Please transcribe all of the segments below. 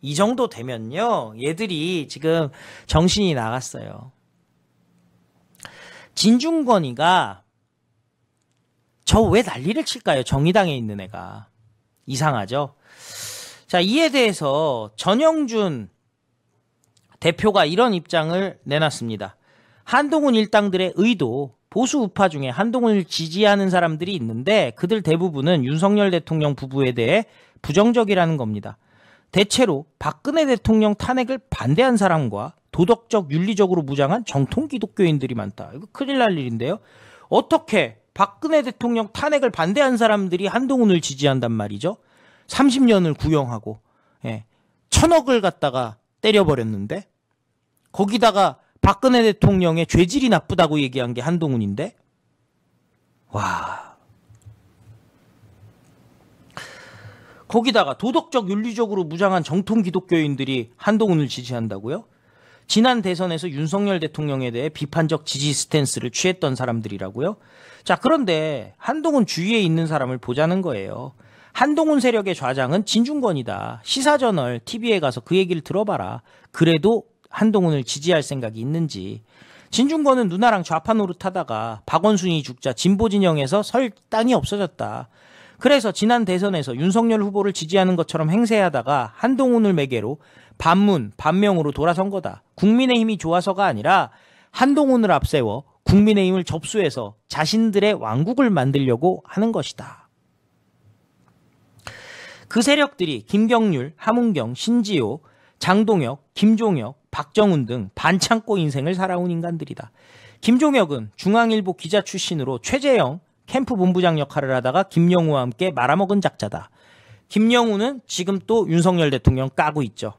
이 정도 되면요, 얘들이 지금 정신이 나갔어요. 진중권이가 저 왜 난리를 칠까요? 정의당에 있는 애가. 이상하죠? 자, 이에 대해서 전영준 대표가 이런 입장을 내놨습니다. 한동훈 일당들의 의도, 보수 우파 중에 한동훈을 지지하는 사람들이 있는데 그들 대부분은 윤석열 대통령 부부에 대해 부정적이라는 겁니다. 대체로 박근혜 대통령 탄핵을 반대한 사람과 도덕적, 윤리적으로 무장한 정통 기독교인들이 많다. 이거 큰일 날 일인데요. 어떻게 박근혜 대통령 탄핵을 반대한 사람들이 한동훈을 지지한단 말이죠? 30년을 구형하고 1000억을 갖다가 때려버렸는데 거기다가 박근혜 대통령의 죄질이 나쁘다고 얘기한 게 한동훈인데, 와, 거기다가 도덕적 윤리적으로 무장한 정통 기독교인들이 한동훈을 지지한다고요? 지난 대선에서 윤석열 대통령에 대해 비판적 지지 스탠스를 취했던 사람들이라고요? 자, 그런데 한동훈 주위에 있는 사람을 보자는 거예요. 한동훈 세력의 좌장은 진중권이다. 시사저널 TV에 가서 그 얘기를 들어봐라. 그래도 한동훈을 지지할 생각이 있는지. 진중권은 누나랑 좌파 노릇하다가 박원순이 죽자 진보 진영에서 설 땅이 없어졌다. 그래서 지난 대선에서 윤석열 후보를 지지하는 것처럼 행세하다가 한동훈을 매개로 반문, 반명으로 돌아선 거다. 국민의힘이 좋아서가 아니라 한동훈을 앞세워 국민의힘을 접수해서 자신들의 왕국을 만들려고 하는 것이다. 그 세력들이 김경률, 함은경, 신지호, 장동혁, 김종혁, 박정훈 등 반창고 인생을 살아온 인간들이다. 김종혁은 중앙일보 기자 출신으로 최재형 캠프 본부장 역할을 하다가 김영우와 함께 말아먹은 작자다. 김영우는 지금 또 윤석열 대통령 까고 있죠.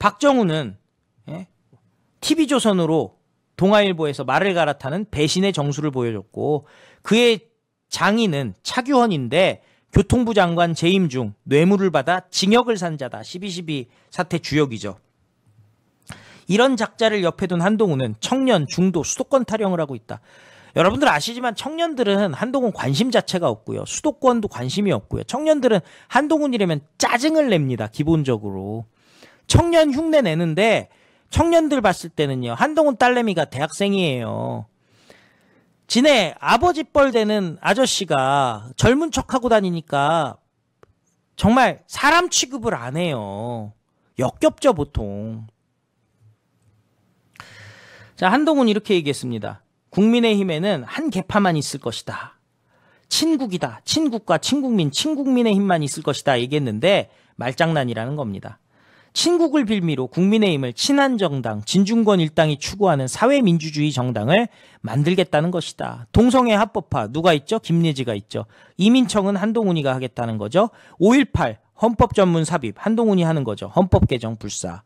박정훈은 TV조선으로 동아일보에서 말을 갈아타는 배신의 정수를 보여줬고, 그의 장인은 차규헌인데 교통부 장관 재임 중 뇌물을 받아 징역을 산 자다. 12.12 사태 주역이죠. 이런 작자를 옆에 둔 한동훈은 청년, 중도, 수도권 타령을 하고 있다. 여러분들 아시지만 청년들은 한동훈 관심 자체가 없고요. 수도권도 관심이 없고요. 청년들은 한동훈이라면 짜증을 냅니다. 기본적으로. 청년 흉내 내는데 청년들 봤을 때는요, 한동훈 딸내미가 대학생이에요. 지네 아버지 뻘 되는 아저씨가 젊은 척하고 다니니까 정말 사람 취급을 안 해요. 역겹죠, 보통. 자, 한동훈 이렇게 얘기했습니다. 국민의힘에는 한 계파만 있을 것이다. 친국이다. 친국과 친국민, 친국민의힘만 있을 것이다 얘기했는데 말장난이라는 겁니다. 친국을 빌미로 국민의힘을 친한정당, 진중권 일당이 추구하는 사회민주주의 정당을 만들겠다는 것이다. 동성애 합법화 누가 있죠? 김예지가 있죠. 이민청은 한동훈이가 하겠다는 거죠. 5.18 헌법 전문 삽입 한동훈이 하는 거죠. 헌법 개정 불사.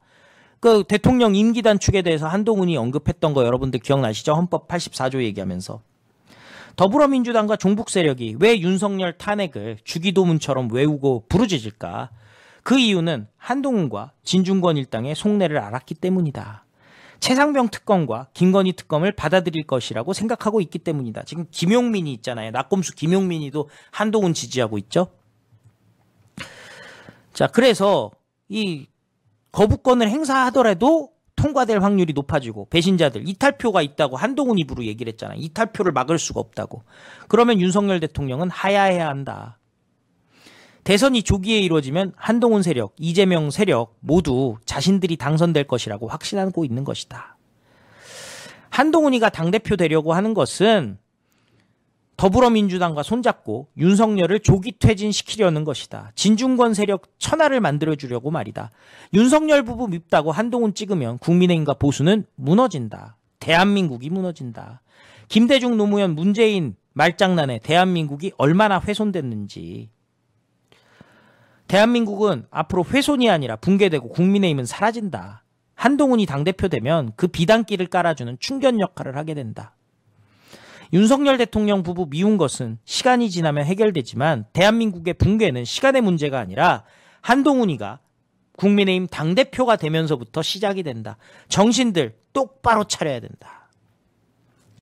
그 대통령 임기 단축에 대해서 한동훈이 언급했던 거 여러분들 기억나시죠? 헌법 84조 얘기하면서. 더불어민주당과 종북 세력이 왜 윤석열 탄핵을 주기도문처럼 외우고 부르짖을까? 그 이유는 한동훈과 진중권 일당의 속내를 알았기 때문이다. 최상병 특검과 김건희 특검을 받아들일 것이라고 생각하고 있기 때문이다. 지금 김용민이 있잖아요. 낙검수 김용민이도 한동훈 지지하고 있죠. 자, 그래서 이 거부권을 행사하더라도 통과될 확률이 높아지고, 배신자들 이탈표가 있다고 한동훈 입으로 얘기를 했잖아요. 이탈표를 막을 수가 없다고. 그러면 윤석열 대통령은 하야해야 한다. 대선이 조기에 이루어지면 한동훈 세력, 이재명 세력 모두 자신들이 당선될 것이라고 확신하고 있는 것이다. 한동훈이가 당대표 되려고 하는 것은 더불어민주당과 손잡고 윤석열을 조기 퇴진시키려는 것이다. 진중권 세력 천하를 만들어주려고 말이다. 윤석열 부부 밉다고 한동훈 찍으면 국민의힘과 보수는 무너진다. 대한민국이 무너진다. 김대중, 노무현, 문재인 말장난에 대한민국이 얼마나 훼손됐는지. 대한민국은 앞으로 훼손이 아니라 붕괴되고 국민의힘은 사라진다. 한동훈이 당대표 되면 그 비단길을 깔아주는 충견 역할을 하게 된다. 윤석열 대통령 부부 미운 것은 시간이 지나면 해결되지만 대한민국의 붕괴는 시간의 문제가 아니라 한동훈이가 국민의힘 당대표가 되면서부터 시작이 된다. 정신들 똑바로 차려야 된다.